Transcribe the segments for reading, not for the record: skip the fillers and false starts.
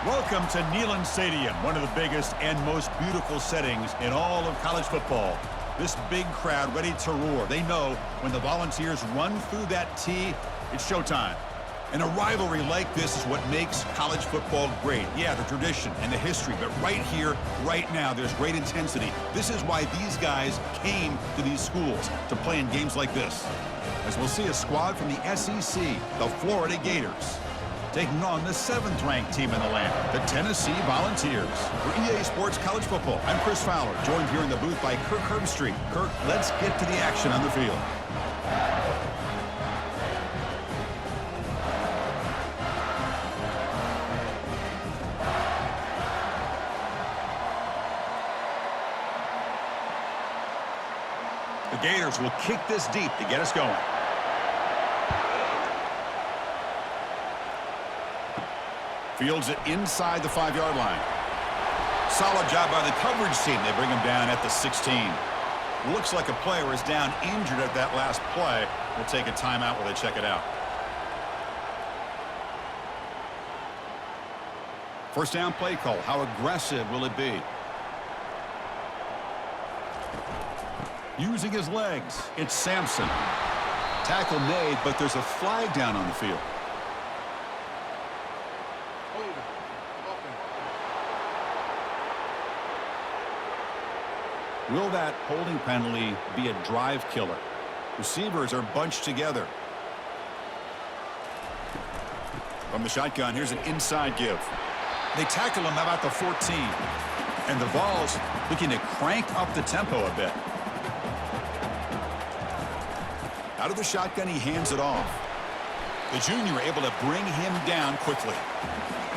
Welcome to Neyland Stadium, one of the biggest and most beautiful settings in all of college football. This big crowd ready to roar. They know when the Volunteers run through that tee, it's showtime. And a rivalry like this is what makes college football great. Yeah, the tradition and the history, but right here, right now, there's great intensity. This is why these guys came to these schools to play in games like this. As we'll see a squad from the SEC, the Florida Gators, taking on the 7th-ranked team in the land, the Tennessee Volunteers. For EA Sports College Football, I'm Chris Fowler, joined here in the booth by Kirk Herbstreit. Kirk, let's get to the action on the field. The Gators will kick this deep to get us going. Fields it inside the 5-yard line. Solid job by the coverage team. They bring him down at the 16. Looks like a player is down injured at that last play. We'll take a timeout while they check it out. First down play call. How aggressive will it be? Using his legs, it's Sampson. Tackle made, but there's a flag down on the field. Will that holding penalty be a drive killer? Receivers are bunched together. From the shotgun, here's an inside give. They tackle him about the 14. And the Vols looking to crank up the tempo a bit. Out of the shotgun, he hands it off. The junior able to bring him down quickly.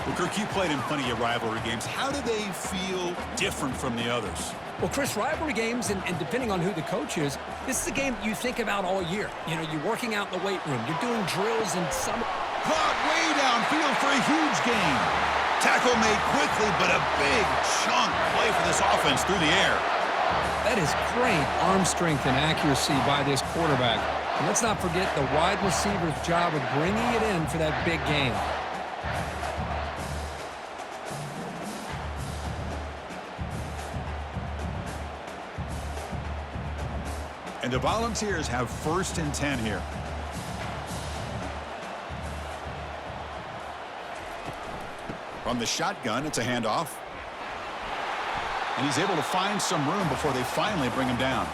Well, Kirk, you played in plenty of rivalry games. How do they feel different from the others? Well, Chris, rivalry games, and depending on who the coach is, this is a game you think about all year. You know, you're working out in the weight room. You're doing drills and some... Caught way downfield for a huge gain. Tackle made quickly, but a big chunk play for this offense through the air. That is great arm strength and accuracy by this quarterback. And let's not forget the wide receiver's job of bringing it in for that big gain. And the Volunteers have 1st and 10 here. From the shotgun, it's a handoff. And he's able to find some room before they finally bring him down.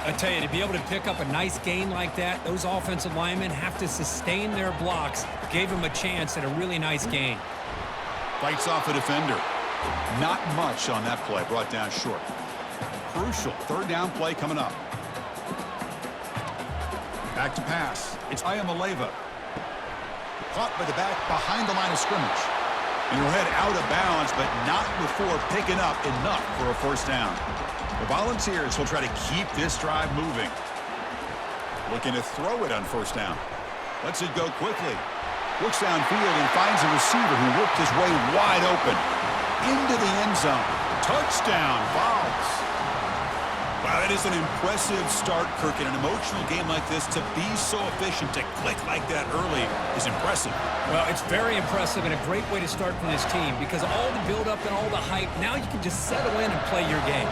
I tell you, to be able to pick up a nice gain like that, those offensive linemen have to sustain their blocks. Gave him a chance at a really nice gain. Fights off a defender. Not much on that play, brought down short. Crucial 3rd down play coming up. Back to pass. It's Ayamaleva. Caught by the back behind the line of scrimmage. And he'll head out of bounds, but not before picking up enough for a 1st down. The Volunteers will try to keep this drive moving. Looking to throw it on 1st down. Lets it go quickly. Looks downfield and finds a receiver who worked his way wide open. Into the end zone. Touchdown, Vols. Wow, that is an impressive start, Kirk. In an emotional game like this, to be so efficient, to click like that early is impressive. Well, it's very impressive and a great way to start for this team because all the build-up and all the hype, now you can just settle in and play your game.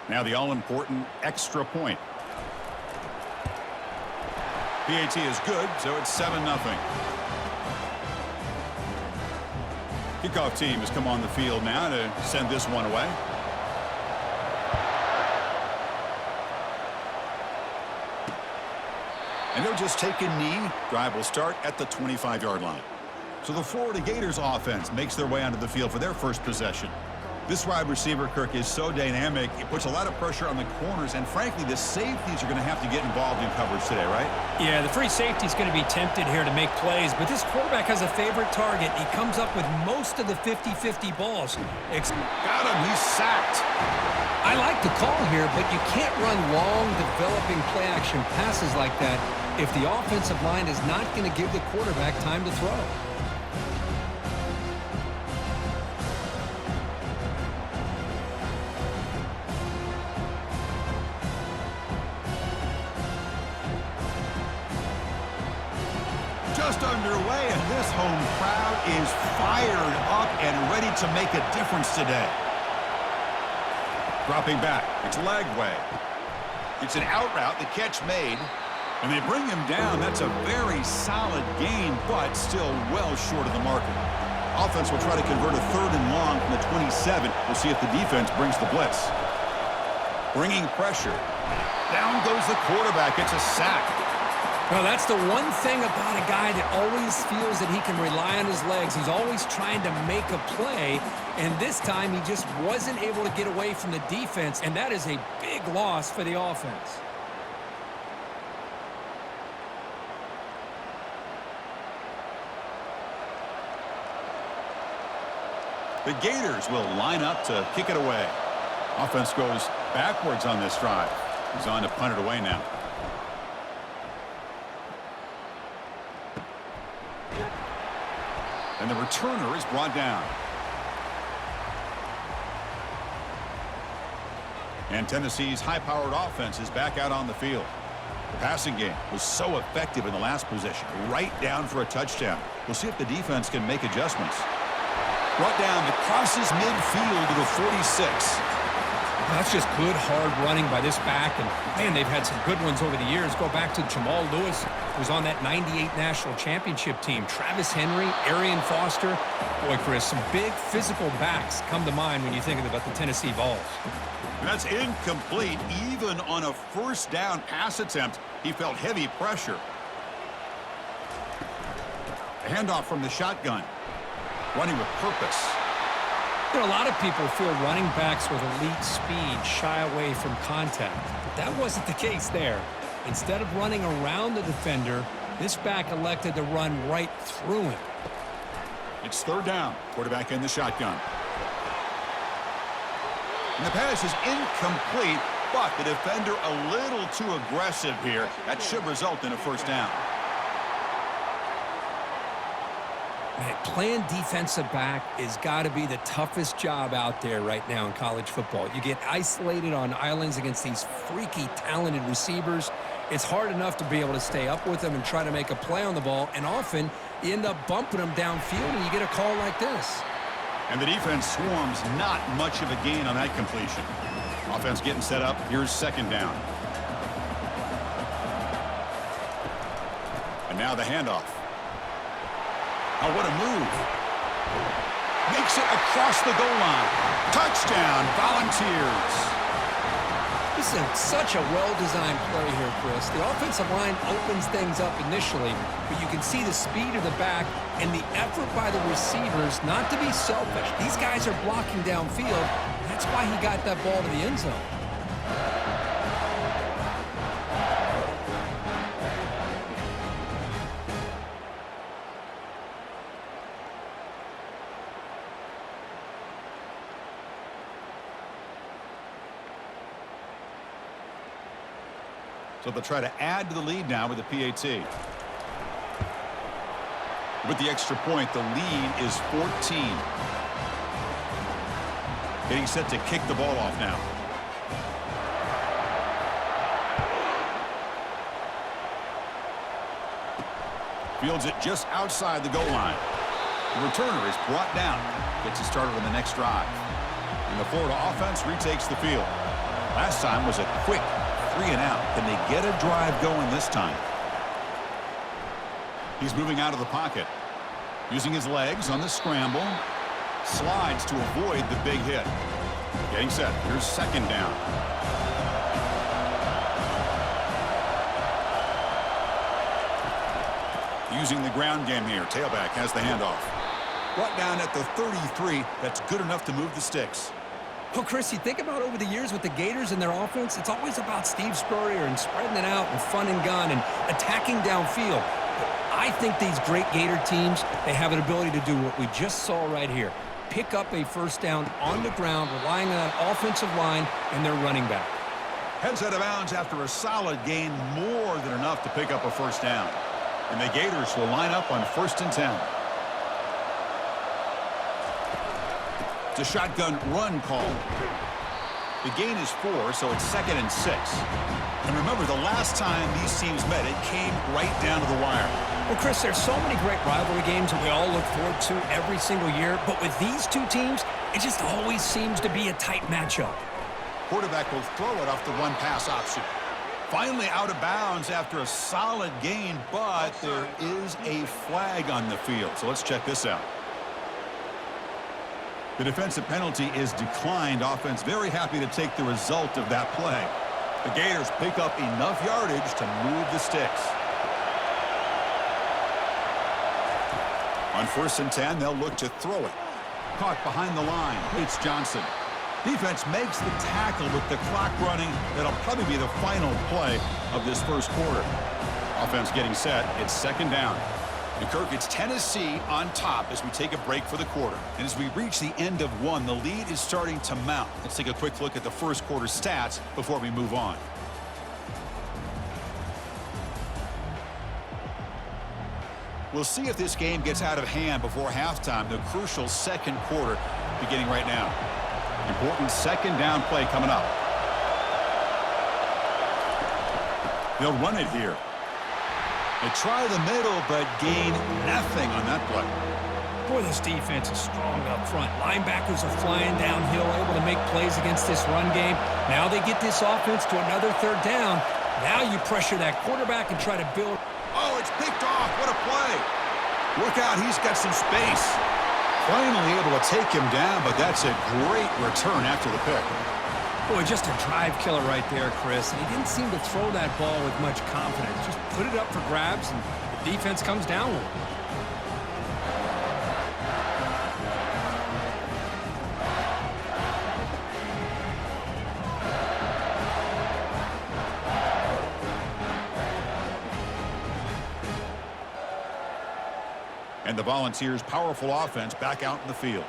Now the all-important extra point. PAT is good, so it's 7-0. Kickoff team has come on the field now to send this one away. And they'll just take a knee. Drive will start at the 25-yard line. So the Florida Gators offense makes their way onto the field for their first possession. This wide receiver, Kirk, is so dynamic. It puts a lot of pressure on the corners, and frankly, the safeties are going to have to get involved in coverage today, right? Yeah, the free safety is going to be tempted here to make plays, but this quarterback has a favorite target. He comes up with most of the 50-50 balls. Got him. He's sacked. I like the call here, but you can't run long, developing play-action passes like that if the offensive line is not going to give the quarterback time to throw. just underway, and this home crowd is fired up and ready to make a difference today. Dropping back, it's leg way. It's an out route, the catch made, and they bring him down. That's a very solid gain, but still well short of the marker. Offense will try to convert a 3rd and long from the 27. We'll see if the defense brings the blitz. Bringing pressure. Down goes the quarterback. It's a sack. Well, that's the one thing about a guy that always feels that he can rely on his legs. He's always trying to make a play, and this time he just wasn't able to get away from the defense, and that is a big loss for the offense. The Gators will line up to kick it away. Offense goes backwards on this drive. He's on to punt it away now. And the returner is brought down. And Tennessee's high-powered offense is back out on the field. The passing game was so effective in the last possession, right down for a touchdown. We'll see if the defense can make adjustments. Brought down, it crosses midfield to the 46. That's just good, hard running by this back. And, man, they've had some good ones over the years. Go back to Jamal Lewis, who was on that 98 National Championship team. Travis Henry, Arian Foster. Boy, Chris, some big physical backs come to mind when you think about the Tennessee Vols. That's incomplete. Even on a 1st down pass attempt, he felt heavy pressure. A handoff from the shotgun. Running with purpose. You know, a lot of people feel running backs with elite speed shy away from contact. But that wasn't the case there. Instead of running around the defender, this back elected to run right through him. It's 3rd down. Quarterback in the shotgun. And the pass is incomplete, but the defender a little too aggressive here. That should result in a 1st down. Man, playing defensive back has got to be the toughest job out there right now in college football. You get isolated on islands against these freaky, talented receivers. It's hard enough to be able to stay up with them and try to make a play on the ball, and often you end up bumping them downfield and you get a call like this. And the defense swarms, not much of a gain on that completion. Offense getting set up. Here's 2nd down. And now the handoff. Oh, what a move. Makes it across the goal line. Touchdown, Volunteers. This is such a well-designed play here, Chris. The offensive line opens things up initially, but you can see the speed of the back and the effort by the receivers not to be selfish. These guys are blocking downfield. That's why he got that ball to the end zone. So they'll try to add to the lead now with the PAT. With the extra point, the lead is 14. Getting set to kick the ball off now. Fields it just outside the goal line. The returner is brought down. Gets it started on the next drive. And the Florida offense retakes the field. Last time was a quick 3 and out. Can they get a drive going this time? He's moving out of the pocket. Using his legs on the scramble. Slides to avoid the big hit. Getting set. Here's 2nd down. Using the ground game here. Tailback has the handoff. Brought down at the 33. That's good enough to move the sticks. Well, Chris, you think about over the years with the Gators and their offense, it's always about Steve Spurrier and spreading it out and fun and gun and attacking downfield. But I think these great Gator teams, they have an ability to do what we just saw right here. Pick up a 1st down on the ground, relying on that offensive line and their running back. Heads out of bounds after a solid gain, more than enough to pick up a 1st down. And the Gators will line up on 1st and 10. It's a shotgun run call. The gain is 4, so it's 2nd and 6. And remember, the last time these teams met, it came right down to the wire. Well, Chris, there's so many great rivalry games that we all look forward to every single year. But with these two teams, it just always seems to be a tight matchup. Quarterback will throw it off the run-pass option. Finally out of bounds after a solid gain, but there is a flag on the field. So let's check this out. The defensive penalty is declined. Offense very happy to take the result of that play. The Gators pick up enough yardage to move the sticks. On 1st and 10, they'll look to throw it. Caught behind the line. It's Johnson. Defense makes the tackle with the clock running. That'll probably be the final play of this first quarter. Offense getting set. It's 2nd down. And Kirk, it's Tennessee on top as we take a break for the quarter. And as we reach the end of one, the lead is starting to mount. Let's take a quick look at the first quarter stats before we move on. We'll see if this game gets out of hand before halftime. The crucial second quarter beginning right now. Important 2nd down play coming up. They'll run it here. They try the middle, but gain nothing on that play. Boy, this defense is strong up front. Linebackers are flying downhill, able to make plays against this run game. Now they get this offense to another 3rd down. Now you pressure that quarterback and try to build. Oh, it's picked off. What a play. Look out, he's got some space. Finally able to take him down, but that's a great return after the pick. Boy, just a drive killer right there, Chris. And he didn't seem to throw that ball with much confidence. Just put it up for grabs, and the defense comes down with it. And the Volunteers' powerful offense back out in the field.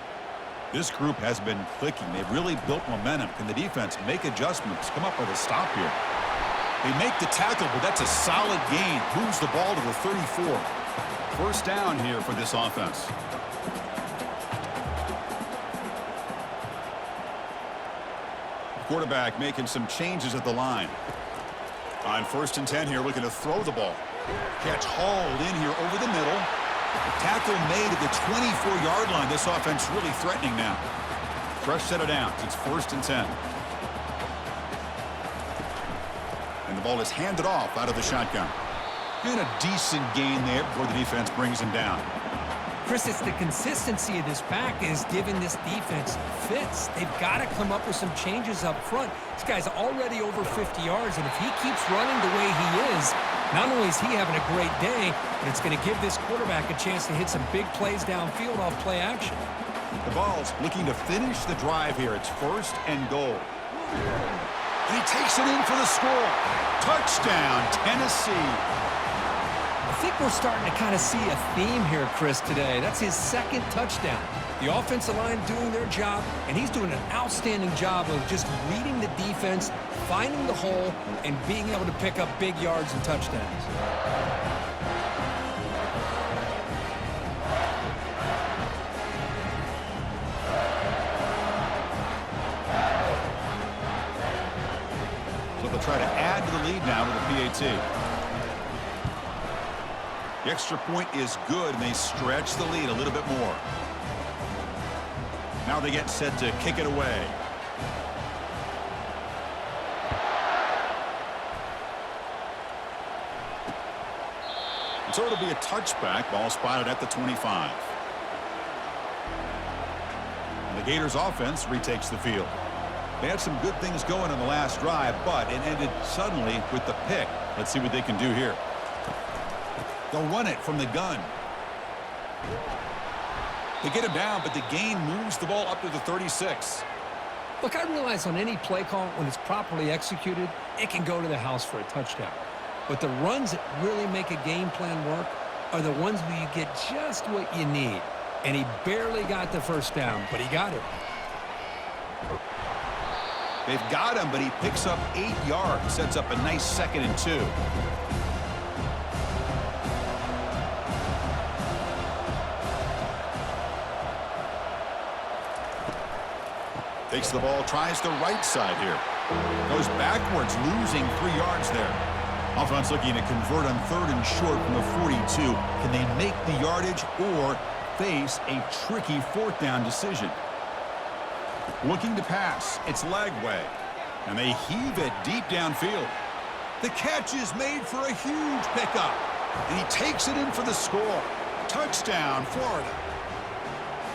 This group has been clicking. They've really built momentum. Can the defense make adjustments, come up with a stop here? They make the tackle, but that's a solid gain. Moves the ball to the 34. 1st down here for this offense. Quarterback making some changes at the line. On 1st and 10 here, looking to throw the ball. Catch hauled in here over the middle. Tackle made at the 24-yard line. This offense really threatening now. Fresh set of downs. It's 1st and 10. And the ball is handed off out of the shotgun. And a decent gain there before the defense brings him down. Chris, it's the consistency of this pack is giving this defense fits. They've got to come up with some changes up front. This guy's already over 50 yards, and if he keeps running the way he is, not only is he having a great day, but it's going to give this quarterback a chance to hit some big plays downfield off play action. The Vols looking to finish the drive here. It's 1st and goal. And he takes it in for the score. Touchdown, Tennessee. I think we're starting to kind of see a theme here, Chris, today. That's his 2nd touchdown. The offensive line doing their job, and he's doing an outstanding job of just reading the defense, finding the hole, and being able to pick up big yards and touchdowns. So they'll try to add to the lead now to the PAT. The extra point is good, and they stretch the lead a little bit more. Now they get set to kick it away. And so it'll be a touchback. Ball spotted at the 25. And the Gators offense retakes the field. They had some good things going in the last drive, but it ended suddenly with the pick. Let's see what they can do here. They'll run it from the gun. They get him down, but the gain moves the ball up to the 36. Look, I realize on any play call, when it's properly executed, it can go to the house for a touchdown. But the runs that really make a game plan work are the ones where you get just what you need. And he barely got the 1st down, but he got it. They've got him, but he picks up 8 yards. Sets up a nice 2nd and 2. Takes the ball, tries the right side here. Goes backwards, losing 3 yards there. Offense looking to convert on 3rd and short from the 42. Can they make the yardage or face a tricky 4th down decision? Looking to pass. It's Lagway. And they heave it deep downfield. The catch is made for a huge pickup. And he takes it in for the score. Touchdown, Florida.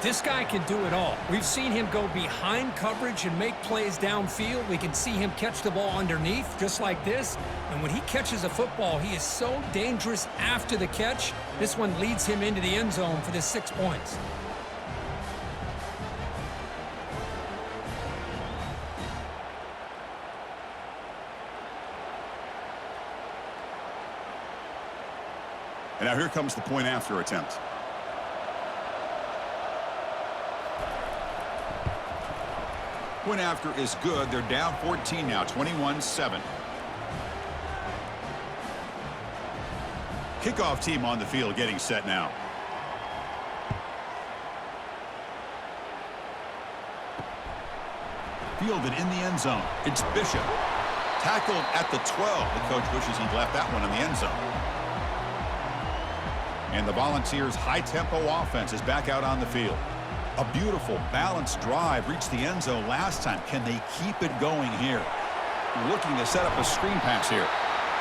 This guy can do it all. We've seen him go behind coverage and make plays downfield. We can see him catch the ball underneath, just like this. And when he catches a football, he is so dangerous after the catch. This one leads him into the end zone for the 6 points. And now here comes the point after attempt. Point after is good. They're down 14 now, 21-7. Kickoff team on the field getting set now. Fielded in the end zone. It's Bishop. Tackled at the 12. The coach wishes he'd left that one in the end zone. And the Volunteers' high-tempo offense is back out on the field. A beautiful, balanced drive reached the end zone last time. Can they keep it going here? Looking to set up a screen pass here.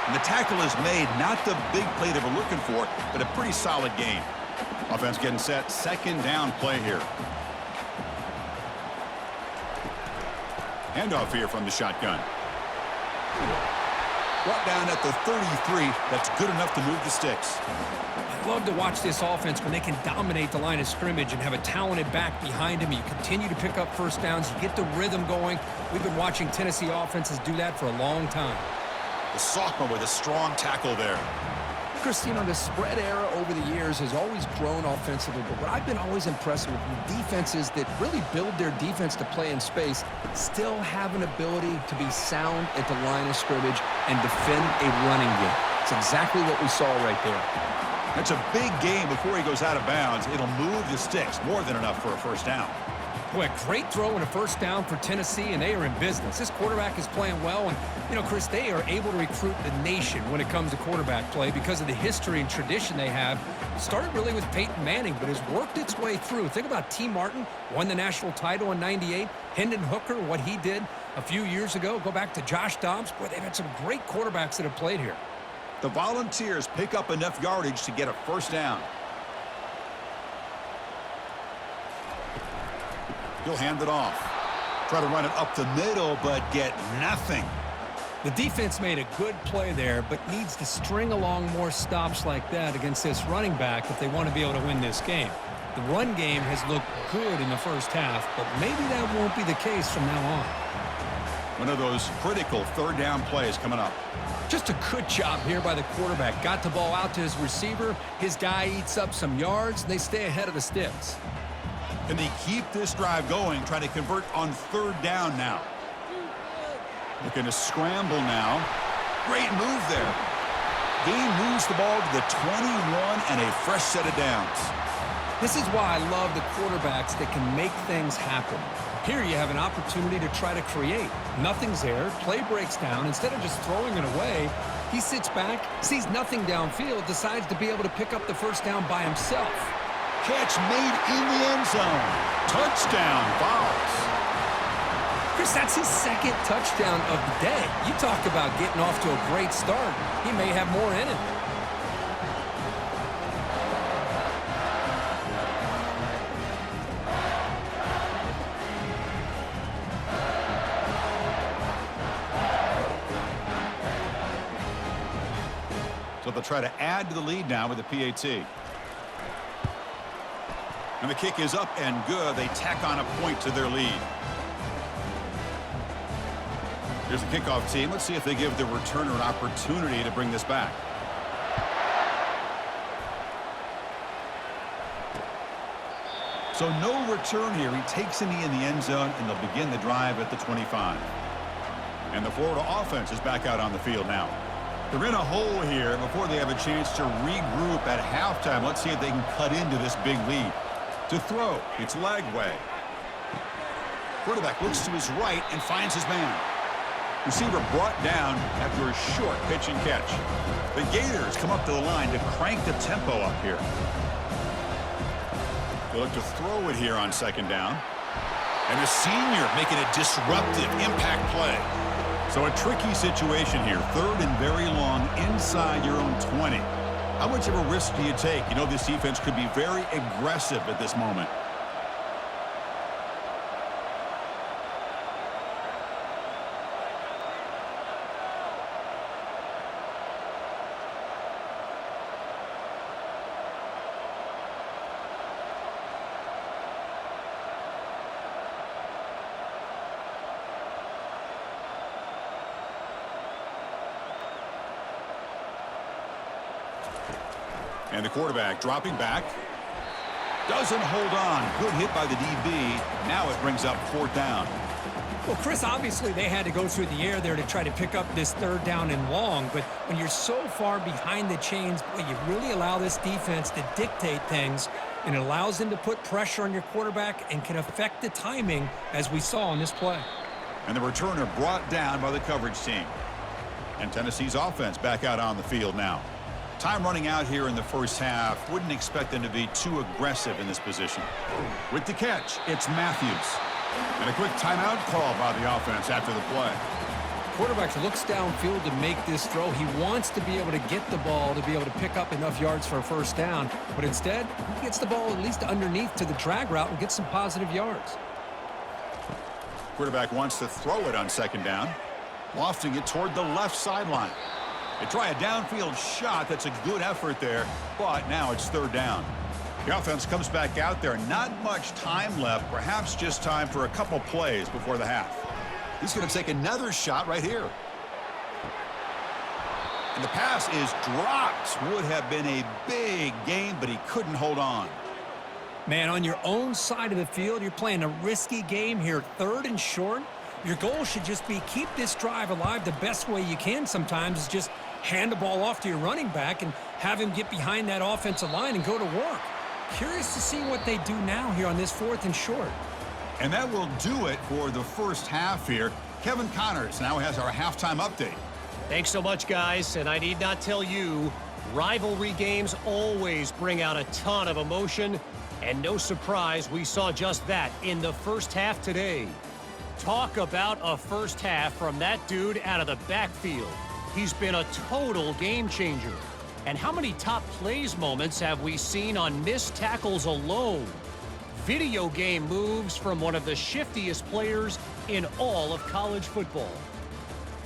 And the tackle is made. Not the big play they were looking for, but a pretty solid gain. Offense getting set. 2nd down play here. Handoff here from the shotgun. Brought down at the 33. That's good enough to move the sticks. I love to watch this offense when they can dominate the line of scrimmage and have a talented back behind him. You continue to pick up first downs. You get the rhythm going. We've been watching Tennessee offenses do that for a long time. The sophomore with a strong tackle there. Chris, you know, the spread era over the years has always grown offensively, but what I've been always impressed with defenses that really build their defense to play in space still have an ability to be sound at the line of scrimmage and defend a running game. It's exactly what we saw right there. That's a big game before he goes out of bounds. It'll move the sticks, more than enough for a first down. Boy, a great throw and a first down for Tennessee, and they are in business. This quarterback is playing well, and, you know, Chris, they are able to recruit the nation when it comes to quarterback play because of the history and tradition they have. It started really with Peyton Manning, but has worked its way through. Think about T. Martin, won the national title in '98. Hendon Hooker, what he did a few years ago. Go back to Josh Dobbs. Boy, they've had some great quarterbacks that have played here. The Volunteers pick up enough yardage to get a first down. He'll hand it off. Try to run it up the middle, but get nothing. The defense made a good play there, but needs to string along more stops like that against this running back if they want to be able to win this game. The run game has looked good in the first half, but maybe that won't be the case from now on. One of those critical 3rd down plays coming up. Just a good job here by the quarterback. Got the ball out to his receiver. His guy eats up some yards, and they stay ahead of the sticks. Can they keep this drive going, trying to convert on 3rd down now? Looking to scramble now. Great move there. Gain moves the ball to the 21 and a fresh set of downs. This is why I love the quarterbacks that can make things happen. Here you have an opportunity to try to create. Nothing's there. Play breaks down. Instead of just throwing it away, he sits back, sees nothing downfield, decides to be able to pick up the first down by himself. Catch made in the end zone. Touchdown, Vols. Chris, that's his 2nd touchdown of the day. You talk about getting off to a great start. He may have more in him. So they'll try to add to the lead now with the PAT. And the kick is up and good. They tack on a point to their lead. Here's the kickoff team. Let's see if they give the returner an opportunity to bring this back. So no return here. He takes in the end zone, and they'll begin the drive at the 25. And the Florida offense is back out on the field now. They're in a hole here before they have a chance to regroup at halftime. Let's see if they can cut into this big lead. To throw, it's Lagway. Quarterback looks to his right and finds his man. Receiver brought down after a short pitch and catch. The Gators come up to the line to crank the tempo up here. They look to throw it here on second down. And a senior making a disruptive impact play. So a tricky situation here. Third and very long inside your own 20. How much of a risk do you take? You know this defense could be very aggressive at this moment. And the quarterback dropping back. Doesn't hold on. Good hit by the DB. Now it brings up fourth down. Well, Chris, obviously they had to go through the air there to try to pick up this third down and long. But when you're so far behind the chains, boy, you really allow this defense to dictate things. And it allows them to put pressure on your quarterback and can affect the timing, as we saw on this play. And the returner brought down by the coverage team. And Tennessee's offense back out on the field now. Time running out here in the first half. Wouldn't expect them to be too aggressive in this position. With the catch, it's Matthews. And a quick timeout call by the offense after the play. Quarterback looks downfield to make this throw. He wants to be able to get the ball to be able to pick up enough yards for a first down. But instead, he gets the ball at least underneath to the drag route and gets some positive yards. Quarterback wants to throw it on second down. Lofting it toward the left sideline. They try a downfield shot. That's a good effort there, but now it's third down. The offense comes back out there. Not much time left, perhaps just time for a couple plays before the half. He's going to take another shot right here. And the pass is dropped. Would have been a big gain, but he couldn't hold on. Man, on your own side of the field, you're playing a risky game here, third and short. Your goal should just be keep this drive alive the best way you can sometimes is just hand the ball off to your running back and have him get behind that offensive line and go to work. Curious to see what they do now here on this fourth and short. And that will do it for the first half here. Kevin Connors now has our halftime update. Thanks so much, guys. And I need not tell you, rivalry games always bring out a ton of emotion. And no surprise, we saw just that in the first half today. Talk about a first half from that dude out of the backfield. He's been a total game changer. And how many top plays moments have we seen on missed tackles alone? Video game moves from one of the shiftiest players in all of college football.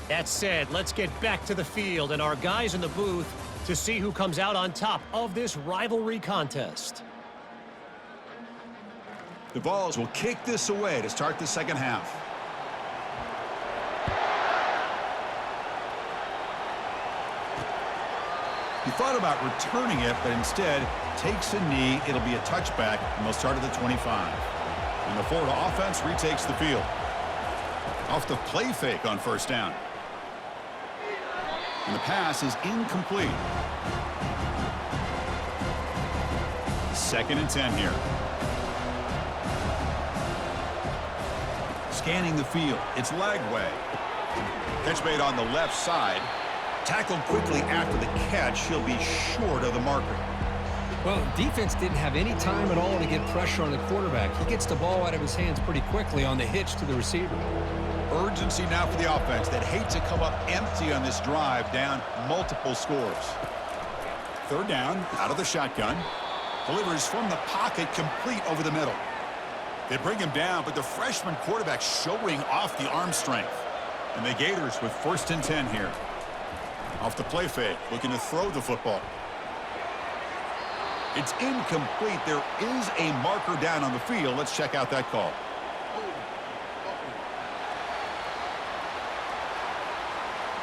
That said, let's get back to the field and our guys in the booth to see who comes out on top of this rivalry contest. The Vols will kick this away to start the second half. He thought about returning it, but instead takes a knee. It'll be a touchback, and they'll start at the 25. And the Florida offense retakes the field. Off the play fake on first down. And the pass is incomplete. Second and 10 here. Scanning the field. It's Lagway. Catch made on the left side. Tackled quickly after the catch. He'll be short of the marker. Well, defense didn't have any time at all to get pressure on the quarterback. He gets the ball out of his hands pretty quickly on the hitch to the receiver. Urgency now for the offense that hate to come up empty on this drive, down multiple scores. Third down, out of the shotgun. Delivers from the pocket, complete over the middle. They bring him down, but the freshman quarterback showing off the arm strength. And the Gators with first and 10 here. Off the play fake, looking to throw the football. It's incomplete. There is a marker down on the field. Let's check out that call.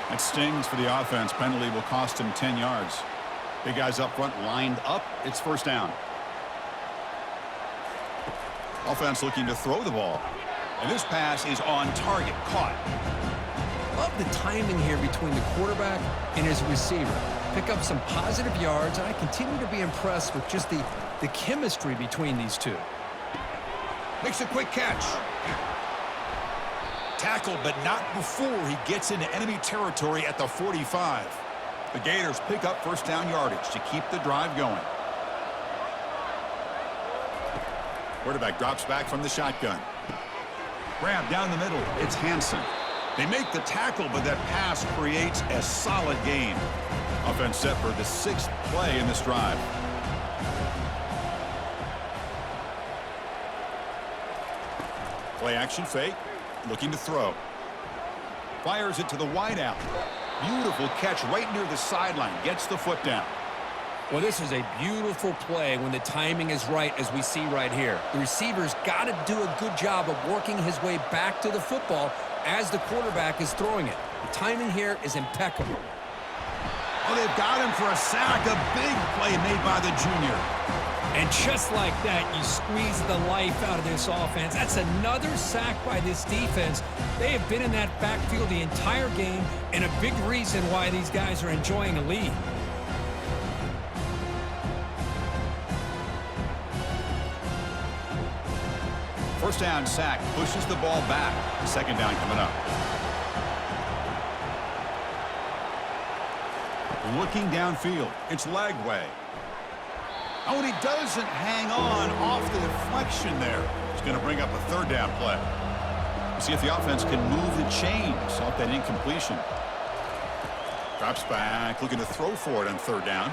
That stings for the offense. Penalty will cost him 10 yards. Big guys up front lined up. It's first down. Offense looking to throw the ball. And this pass is on target. Caught. Love the timing here between the quarterback and his receiver. Pick up some positive yards, and I continue to be impressed with just the chemistry between these two. Makes a quick catch. Tackled, but not before he gets into enemy territory at the 45. The Gators pick up first down yardage to keep the drive going. Quarterback drops back from the shotgun. Grab down the middle. It's Hansen. They make the tackle, but that pass creates a solid gain. Offense set for the 6th play in this drive. Play action fake. Looking to throw. Fires it to the wideout. Beautiful catch right near the sideline. Gets the foot down. Well, this is a beautiful play when the timing is right, as we see right here. The receiver's got to do a good job of working his way back to the football as the quarterback is throwing it. The timing here is impeccable. Oh, they've got him for a sack. A big play made by the junior. And just like that, you squeeze the life out of this offense. That's another sack by this defense. They have been in that backfield the entire game, and a big reason why these guys are enjoying a lead. First down sack pushes the ball back. Second down coming up. Looking downfield. It's leg way. Oh, and he doesn't hang on off the deflection there. He's going to bring up a third down play. See if the offense can move the chains off that incompletion. Drops back, looking to throw for it on third down.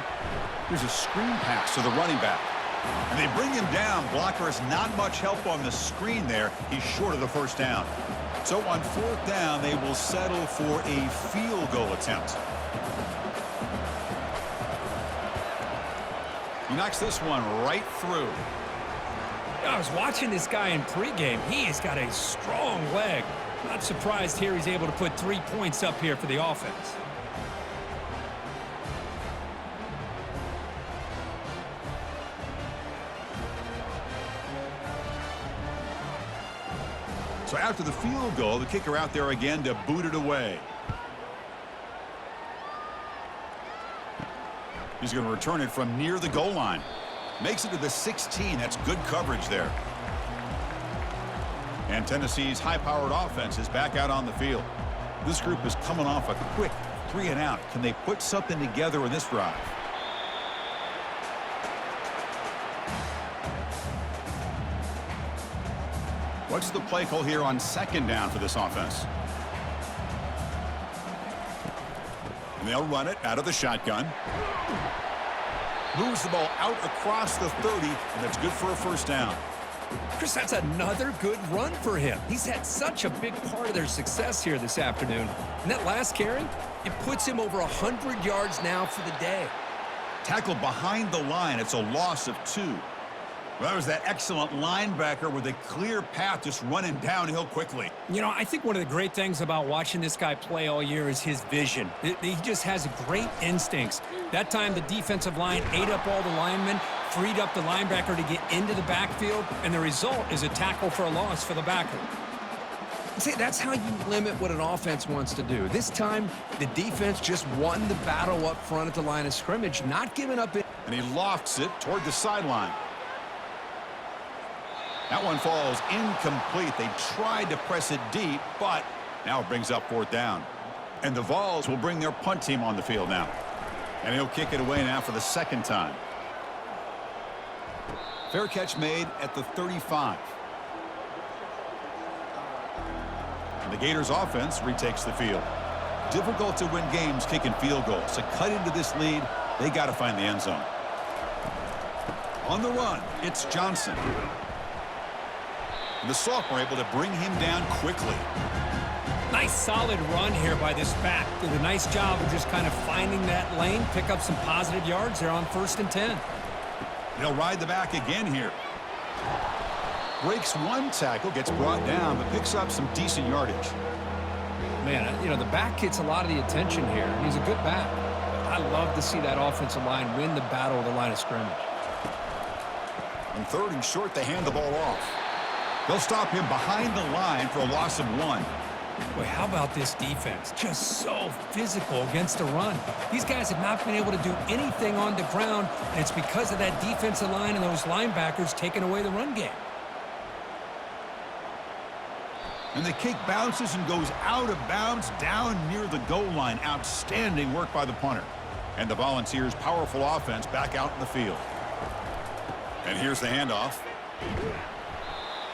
Here's a screen pass to the running back. And they bring him down. Blocker has not much help on the screen there. He's short of the first down. So on fourth down, they will settle for a field goal attempt. He knocks this one right through. I was watching this guy in pregame. He has got a strong leg. Not surprised here he's able to put 3 points up here for the offense. So after the field goal, the kicker out there again to boot it away. He's going to return it from near the goal line. Makes it to the 16. That's good coverage there. And Tennessee's high-powered offense is back out on the field. This group is coming off a quick 3-and-out. Can they put something together in this drive? What's the play call here on second down for this offense? And they'll run it out of the shotgun. Moves the ball out across the 30, and that's good for a first down. Chris, that's another good run for him. He's had such a big part of their success here this afternoon. And that last carry, it puts him over 100 yards now for the day. Tackled behind the line. It's a loss of 2. Well, that was that excellent linebacker with a clear path just running downhill quickly. You know, I think one of the great things about watching this guy play all year is his vision. He just has great instincts. That time the defensive line ate up all the linemen, freed up the linebacker to get into the backfield, and the result is a tackle for a loss for the backer. See, that's how you limit what an offense wants to do. This time, the defense just won the battle up front at the line of scrimmage, not giving up it. And he lofts it toward the sideline. That one falls incomplete. They tried to press it deep, but now it brings up fourth down. And the Vols will bring their punt team on the field now. And he'll kick it away now for the second time. Fair catch made at the 35. And the Gators offense retakes the field. Difficult to win games kicking field goals. To cut into this lead, they got to find the end zone. On the run, it's Johnson. And the sophomore able to bring him down quickly. Nice solid run here by this back. Did a nice job of just kind of finding that lane, pick up some positive yards there on 1st and 10. They'll ride the back again here. Breaks one tackle, gets brought down, but picks up some decent yardage. Man, you know, the back gets a lot of the attention here, and he's a good back. I love to see that offensive line win the battle of the line of scrimmage. On 3rd and short, they hand the ball off. They'll stop him behind the line for a loss of 1. Boy, how about this defense? Just so physical against the run. These guys have not been able to do anything on the ground, and it's because of that defensive line and those linebackers taking away the run game. And the kick bounces and goes out of bounds down near the goal line. Outstanding work by the punter. And the Volunteers' powerful offense back out in the field. And here's the handoff.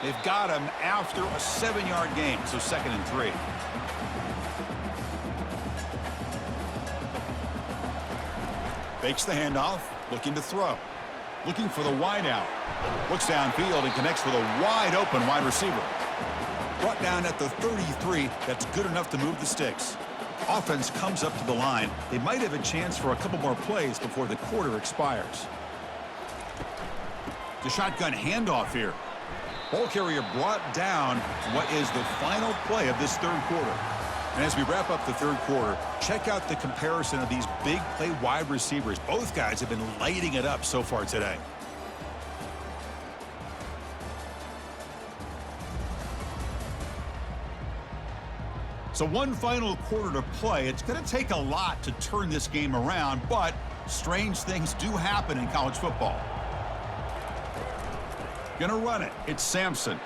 They've got him after a 7-yard gain, so 2nd and 3. Fakes the handoff, looking to throw. Looking for the wide out. Looks downfield and connects with a wide open wide receiver. Brought down at the 33, that's good enough to move the sticks. Offense comes up to the line. They might have a chance for a couple more plays before the quarter expires. The shotgun handoff here. Ball carrier brought down what is the final play of this 3rd quarter. And as we wrap up the 3rd quarter, check out the comparison of these big play wide receivers. Both guys have been lighting it up so far today. So one final quarter to play. It's going to take a lot to turn this game around, but strange things do happen in college football. Gonna run it. It's Sampson.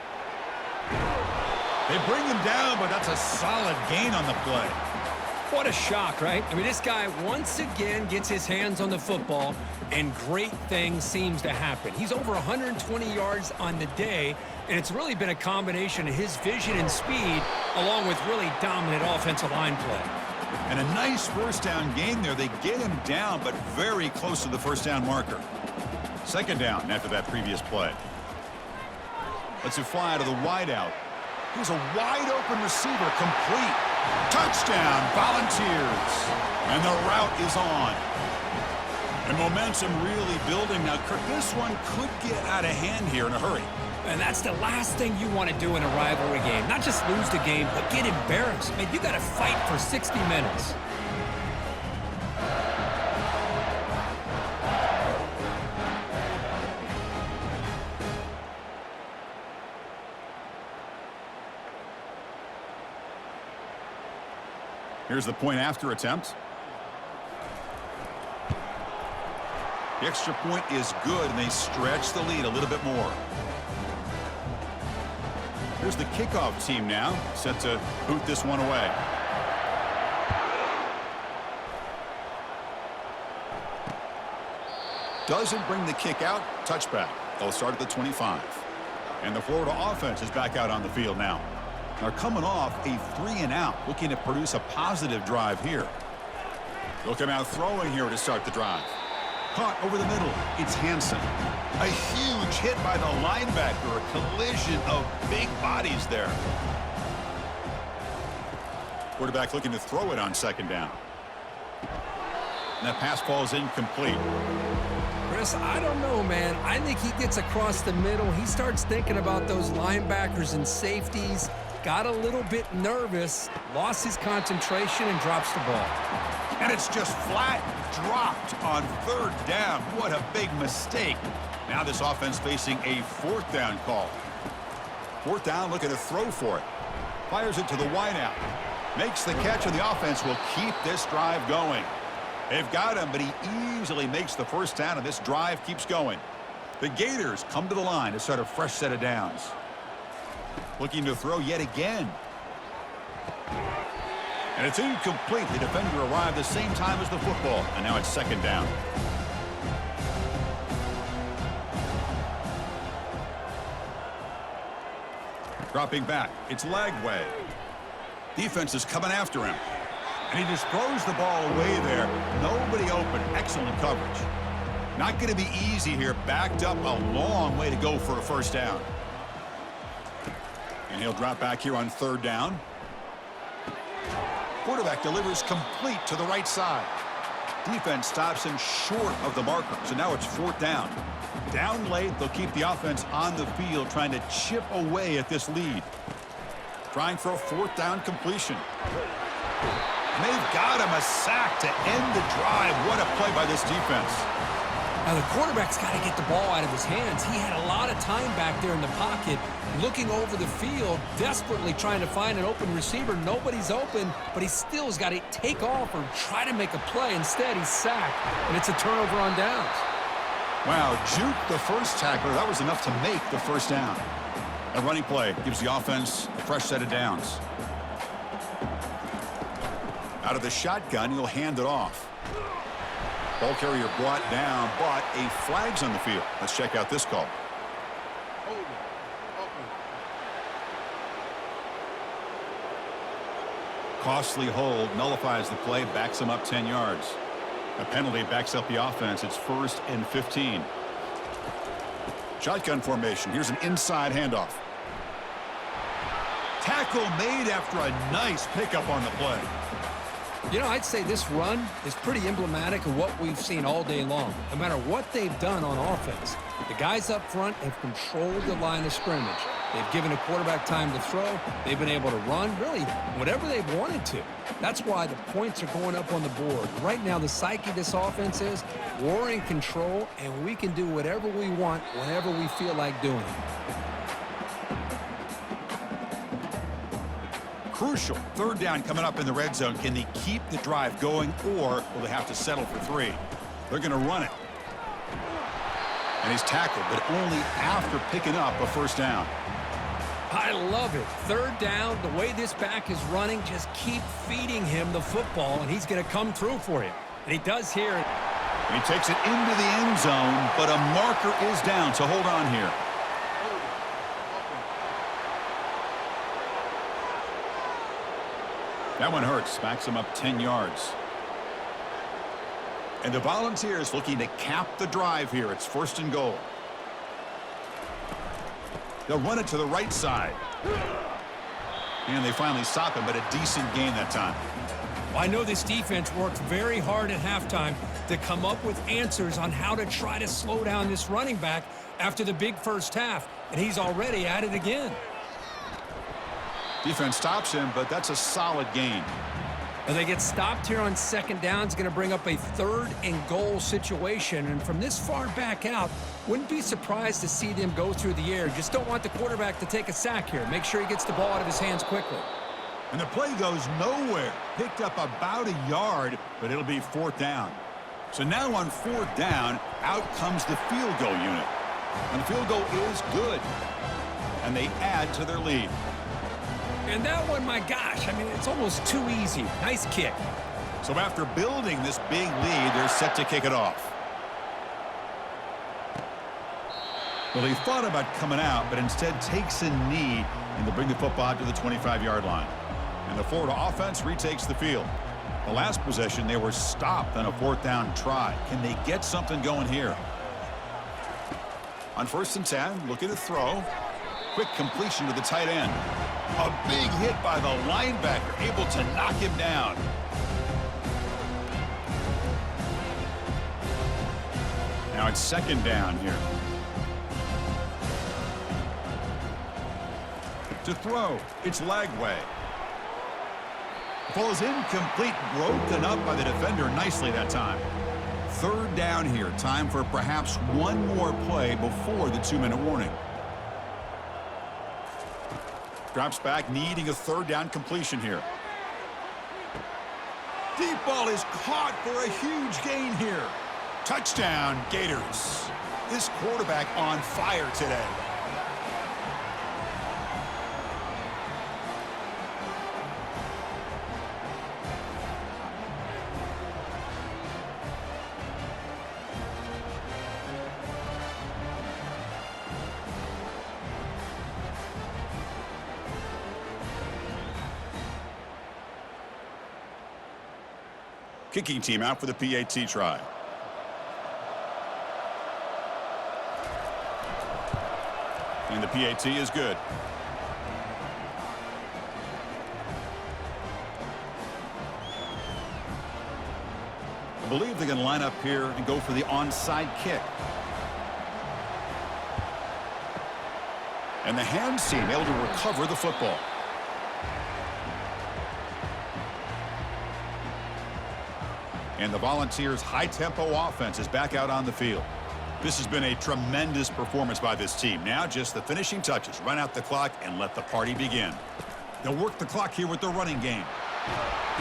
They bring him down, but that's a solid gain on the play. What a shock, right? I mean, this guy once again gets his hands on the football, and great things seems to happen. He's over 120 yards on the day, and it's really been a combination of his vision and speed, along with really dominant offensive line play. And a nice 1st down gain there. They get him down, but very close to the 1st down marker. 2nd down after that previous play. Lets it fly to the wide out. Here's a wide open receiver, complete. Touchdown, Volunteers. And the route is on. And momentum really building. Now, Kirk, this one could get out of hand here in a hurry. And that's the last thing you want to do in a rivalry game. Not just lose the game, but get embarrassed. Man, you got to fight for 60 minutes. Here's the point after attempt. The extra point is good, and they stretch the lead a little bit more. Here's the kickoff team now, set to boot this one away. Doesn't bring the kick out, touchback. They'll start at the 25. And the Florida offense is back out on the field now. They're coming off a 3-and-out, looking to produce a positive drive here. They'll come out throwing here to start the drive. Caught over the middle. It's Hansen. A huge hit by the linebacker. A collision of big bodies there. Quarterback looking to throw it on 2nd down. And that pass falls incomplete. Chris, I don't know, man. I think he gets across the middle. He starts thinking about those linebackers and safeties. Got a little bit nervous, lost his concentration, and drops the ball. And it's just flat dropped on 3rd down. What a big mistake. Now this offense facing a 4th down call. 4th down, looking to throw for it. Fires it to the wideout. Makes the catch, and the offense will keep this drive going. They've got him, but he easily makes the 1st down, and this drive keeps going. The Gators come to the line to start a fresh set of downs. Looking to throw yet again. And it's incomplete. The defender arrived the same time as the football, and now it's 2nd down. Dropping back, it's Lagway. Defense is coming after him. And he just throws the ball away there. Nobody open. Excellent coverage. Not going to be easy here. Backed up a long way to go for a 1st down. And he'll drop back here on 3rd down. Quarterback delivers complete to the right side. Defense stops him short of the marker. So now it's 4th down. Down late, they'll keep the offense on the field, trying to chip away at this lead. Trying for a 4th down completion. And they've got him a sack to end the drive. What a play by this defense. Now, the quarterback's got to get the ball out of his hands. He had a lot of time back there in the pocket, looking over the field, desperately trying to find an open receiver. Nobody's open, but he still has got to take off or try to make a play. Instead, he's sacked, and it's a turnover on downs. Wow, juke the first tackler. That was enough to make the 1st down. A running play gives the offense a fresh set of downs. Out of the shotgun, he'll hand it off. Ball carrier brought down, but a flag's on the field. Let's check out this call. Costly hold nullifies the play, backs him up 10 yards. A penalty backs up the offense. It's 1st and 15. Shotgun formation. Here's an inside handoff. Tackle made after a nice pickup on the play. You know, I'd say this run is pretty emblematic of what we've seen all day long. No matter what they've done on offense, the guys up front have controlled the line of scrimmage. They've given a quarterback time to throw. They've been able to run, really, whatever they've wanted to. That's why the points are going up on the board. Right now, the psyche of this offense is we're in control, and we can do whatever we want whenever we feel like doing it. Crucial. 3rd down coming up in the red zone. Can they keep the drive going, or will they have to settle for 3? They're going to run it. And he's tackled, but only after picking up a 1st down. I love it. 3rd down, the way this back is running, just keep feeding him the football, and he's going to come through for you. And he does here. And he takes it into the end zone, but a marker is down, so hold on here. That one hurts. Backs him up 10 yards. And the Volunteers looking to cap the drive here. It's 1st and goal. They'll run it to the right side. And they finally stop him, but a decent gain that time. I know this defense worked very hard at halftime to come up with answers on how to try to slow down this running back after the big first half, and he's already at it again. Defense stops him, but that's a solid gain. And they get stopped here on 2nd down. It's going to bring up a 3rd and goal situation. And from this far back out, wouldn't be surprised to see them go through the air. Just don't want the quarterback to take a sack here. Make sure he gets the ball out of his hands quickly. And the play goes nowhere. Picked up about a yard, but it'll be 4th down. So now on 4th down, out comes the field goal unit. And the field goal is good. And they add to their lead. And that one, my gosh, I mean, it's almost too easy. Nice kick. So after building this big lead, they're set to kick it off. Well, he thought about coming out, but instead takes a knee, and they'll bring the football out to the 25-yard line. And the Florida offense retakes the field. The last possession, they were stopped on a 4th down try. Can they get something going here? On 1st and 10, looking to throw. Quick completion to the tight end. A big hit by the linebacker, able to knock him down. Now it's 2nd down here. To throw, it's Lagway. Ball is incomplete, broken up by the defender nicely that time. 3rd down here, time for perhaps one more play before the 2-minute warning. Drops back, needing a 3rd down completion here. Deep ball is caught for a huge gain here. Touchdown, Gators. This quarterback on fire today. Kicking team out for the PAT try. And the PAT is good. I believe they can line up here and go for the onside kick. And the hands team able to recover the football. And the Volunteers' high-tempo offense is back out on the field. This has been a tremendous performance by this team. Now just the finishing touches. Run out the clock and let the party begin. They'll work the clock here with their running game.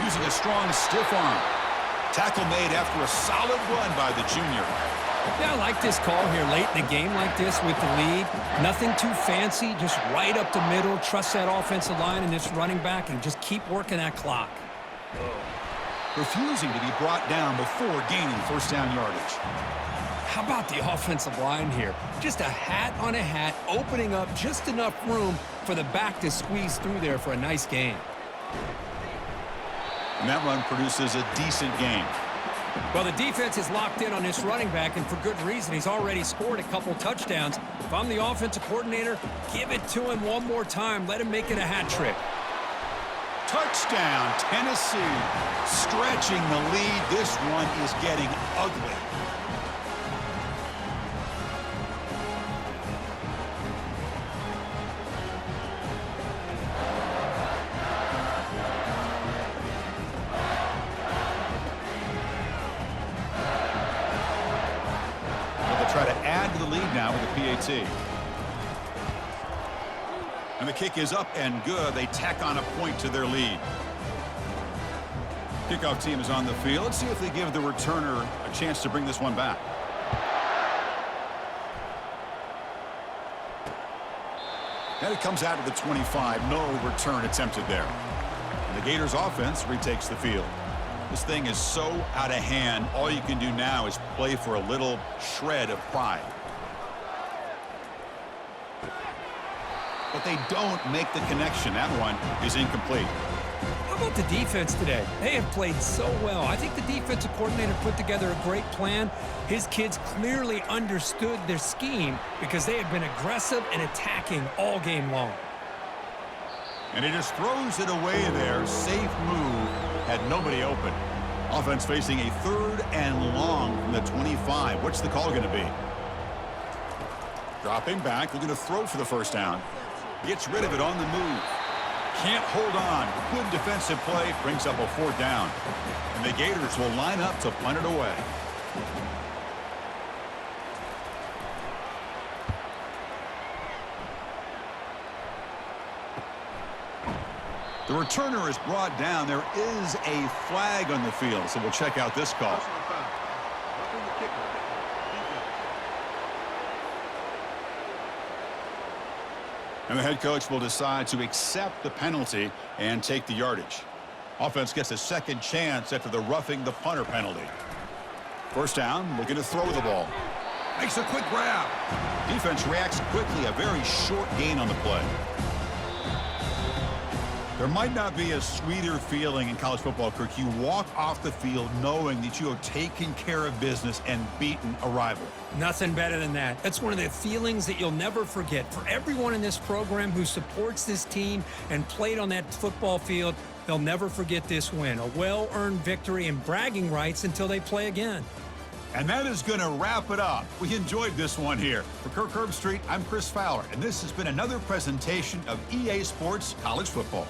Using a strong, stiff arm. Tackle made after a solid run by the junior. Yeah, I like this call here late in the game like this with the lead. Nothing too fancy, just right up the middle. Trust that offensive line and this running back and just keep working that clock. Refusing to be brought down before gaining first down yardage. How about the offensive line here? Just a hat on a hat, opening up just enough room for the back to squeeze through there for a nice gain. And that run produces a decent gain. Well, the defense is locked in on this running back, and for good reason. He's already scored a couple touchdowns. If I'm the offensive coordinator, give it to him one more time. Let him make it a hat trick. Touchdown, Tennessee. Stretching the lead. This one is getting ugly. Try to add to the lead now with the PAT. And the kick is up and good. They tack on a point to their lead. Kickoff team is on the field. Let's see if they give the returner a chance to bring this one back. And it comes out to the 25. No return attempted there. And the Gators offense retakes the field. This thing is so out of hand, all you can do now is play for a little shred of pride. But they don't make the connection. That one is incomplete. How about the defense today? They have played so well. I think the defensive coordinator put together a great plan. His kids clearly understood their scheme because they have been aggressive and attacking all game long. And he just throws it away there. Safe move. Had nobody open. Offense facing a 3rd and long from the 25. What's the call going to be? Dropping back. Looking to throw for the first down. Gets rid of it on the move. Can't hold on. Good defensive play. Brings up a 4th down. And the Gators will line up to punt it away. The returner is brought down. There is a flag on the field, so we'll check out this call. And the head coach will decide to accept the penalty and take the yardage. Offense gets a second chance after the roughing the punter penalty. First down, looking to throw the ball. Makes a quick grab. Defense reacts quickly, a very short gain on the play. There might not be a sweeter feeling in college football, Kirk. You walk off the field knowing that you have taken care of business and beaten a rival. Nothing better than that. That's one of the feelings that you'll never forget. For everyone in this program who supports this team and played on that football field, they'll never forget this win. A well-earned victory and bragging rights until they play again. And that is going to wrap it up. We enjoyed this one here. For Kirk Herbstreit, I'm Chris Fowler, and this has been another presentation of EA Sports College Football.